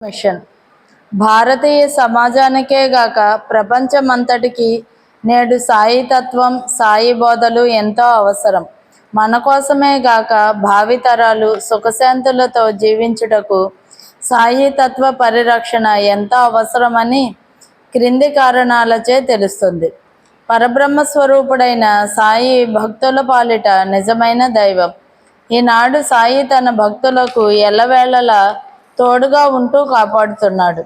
Machine భారతీయ సమాజానికే గాక ప్రపంచమంతటికీ నేడు సాయి తత్వం, సాయి బోధలు ఎంతో అవసరం. మన కోసమే గాక భావితరాలు సుఖశాంతులతో జీవించుటకు సాయి తత్వ పరిరక్షణ ఎంతో అవసరమని క్రింది కారణాలచే తెలుస్తుంది. పరబ్రహ్మ స్వరూపుడైన సాయి భక్తుల పాలిట నిజమైన దైవం. ఈనాడు సాయి తన భక్తులకు ఎల్లవేళలా తోడుగా ఉంటూ కాపాడుతున్నాడు.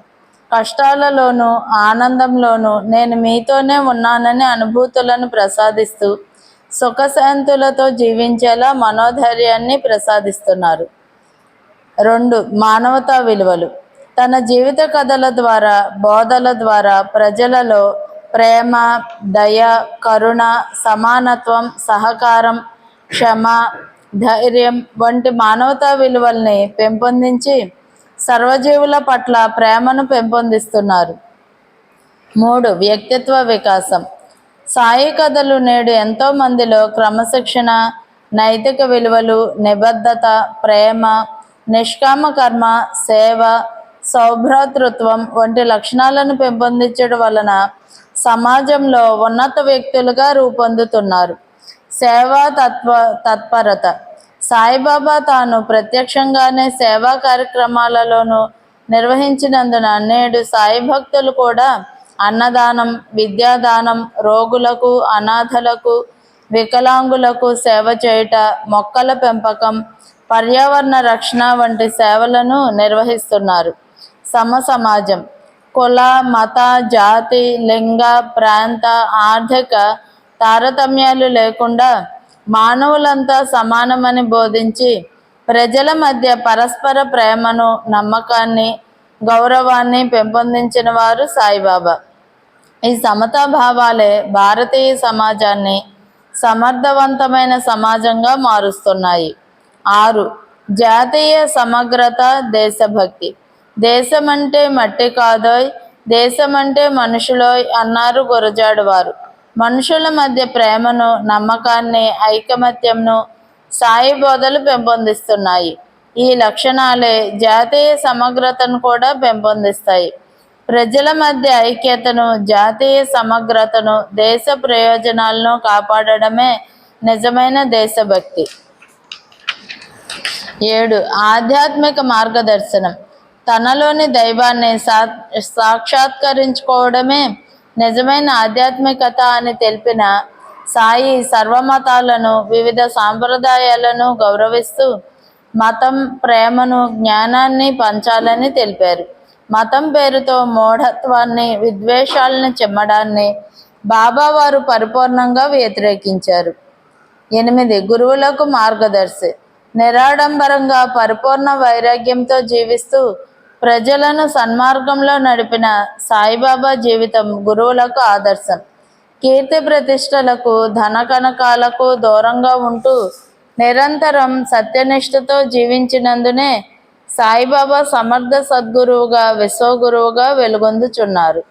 కష్టాలలోనూ ఆనందంలోనూ నేను మీతోనే ఉన్నానని అనుభూతులను ప్రసాదిస్తూ సుఖశాంతులతో జీవించేలా మనోధైర్యాన్ని ప్రసాదిస్తున్నారు. 2. మానవతా విలువలు. తన జీవిత కథల ద్వారా, బోధల ద్వారా ప్రజలలో ప్రేమ, దయ, కరుణ, సమానత్వం, సహకారం, క్షమ, ధైర్యం వంటి మానవతా విలువల్ని పెంపొందించి సర్వజీవుల పట్ల ప్రేమను పెంపొందిస్తున్నారు. 3. వ్యక్తిత్వ వికాసం. సాయి కథలు నేడు ఎంతో మందిలో క్రమశిక్షణ, నైతిక విలువలు, నిబద్ధత, ప్రేమ, నిష్కామ కర్మ, సేవ, సౌభ్రాతృత్వం వంటి లక్షణాలను పెంపొందించడం వలన సమాజంలో ఉన్నత వ్యక్తులుగా రూపొందుతున్నారు. సేవా తత్పరత. సాయిబాబా తాను ప్రత్యక్షంగానే సేవా కార్యక్రమాలలోనూ నిర్వహించినందున నేడు సాయి భక్తులు కూడా అన్నదానం, విద్యాదానం, రోగులకు, అనాథలకు, వికలాంగులకు సేవ చేయుట, మొక్కల పెంపకం, పర్యావరణ రక్షణ వంటి సేవలను నిర్వహిస్తున్నారు. సమాజం. కుల, మత, జాతి, లింగ, ప్రాంత, ఆర్థిక తారతమ్యాలు లేకుండా మానవులంతా సమానమని బోధించి ప్రజల మధ్య పరస్పర ప్రేమను, నమ్మకాన్ని, గౌరవాన్ని పెంపొందించిన వారు సాయిబాబా. ఈ సమతా భావాలే భారతీయ సమాజాన్ని సమర్థవంతమైన సమాజంగా మారుస్తున్నాయి. 6. జాతీయ సమగ్రత, దేశభక్తి. దేశమంటే మట్టి కాదోయ్, దేశమంటే మనుషులోయ్ అన్నారు గురజాడు వారు. మనుషుల మధ్య ప్రేమను, నమ్మకాన్ని, ఐకమత్యంను సాయి బోధలు పెంపొందిస్తున్నాయి. ఈ లక్షణాలే జాతీయ సమగ్రతను కూడా పెంపొందిస్తాయి. ప్రజల మధ్య ఐక్యతను, జాతీయ సమగ్రతను, దేశ ప్రయోజనాలను కాపాడడమే నిజమైన దేశభక్తి. 7. ఆధ్యాత్మిక మార్గదర్శనం. తనలోని దైవాన్ని సాక్షాత్కరించుకోవడమే నిజమైన ఆధ్యాత్మికత అని తెలిపిన సాయి సర్వమతాలను, వివిధ సాంప్రదాయాలను గౌరవిస్తూ మతం, ప్రేమను, జ్ఞానాన్ని పంచాలని తెలిపారు. మతం పేరుతో మూఢత్వాన్ని, విద్వేషాలను చిమ్మడాన్ని బాబావారు పరిపూర్ణంగా వ్యతిరేకించారు. 8. గురువులకు మార్గదర్శి. నిరాడంబరంగా పరిపూర్ణ వైరాగ్యంతో జీవిస్తూ ప్రజలను సన్మార్గంలో నడిపిన సాయిబాబా జీవితం గురువులకు ఆదర్శం. కీర్తి ప్రతిష్టలకు, ధన కనకాలకు దూరంగా ఉంటూ నిరంతరం సత్యనిష్టతో జీవించినందునే సాయిబాబా సమర్థ సద్గురువుగా, విశ్వగురువుగా వెలుగొందుచున్నారు.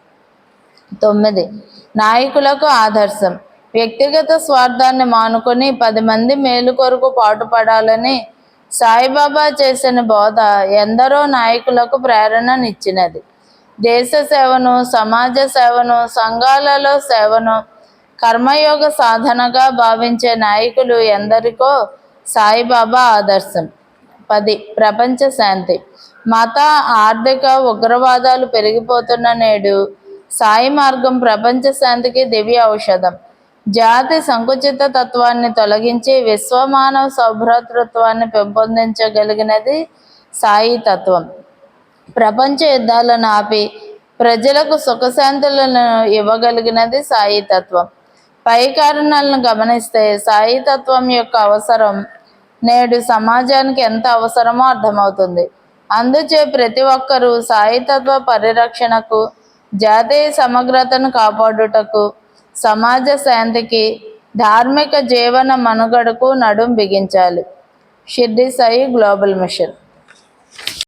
9. నాయకులకు ఆదర్శం. వ్యక్తిగత స్వార్థాన్ని మానుకొని 10 మంది మేలు కొరకు పాటుపడాలని సాయిబాబా చేసిన బోధ ఎందరో నాయకులకు ప్రేరణనిచ్చినది. దేశ సేవను, సమాజ సేవను, సంఘాలలో సేవను కర్మయోగ సాధనగా భావించే నాయకులు ఎందరికో సాయిబాబా ఆదర్శం. 10. ప్రపంచ శాంతి. మత, ఆర్థిక ఉగ్రవాదాలు పెరిగిపోతున్న నేడు సాయి మార్గం ప్రపంచ శాంతికి దివ్య ఔషధం. జాతి సంకుచిత తత్వాన్ని తొలగించి విశ్వమానవ సౌభ్రాతృత్వాన్ని పెంపొందించగలిగినది సాయి తత్వం. ప్రపంచ యుద్ధాలను ఆపి ప్రజలకు సుఖశాంతులను ఇవ్వగలిగినది సాయి తత్వం. పై కారణాలను గమనిస్తే సాయి తత్వం యొక్క అవసరం నేడు సమాజానికి ఎంత అవసరమో అర్థమవుతుంది. అందుచే ప్రతి ఒక్కరూ సాయి తత్వ పరిరక్షణకు, జాతీయ సమగ్రతను కాపాడుటకు, సమాజ శాంతికి, ధార్మిక జీవన మనుగడకు నడుం బిగించాలి. Shirdi Sai global machine.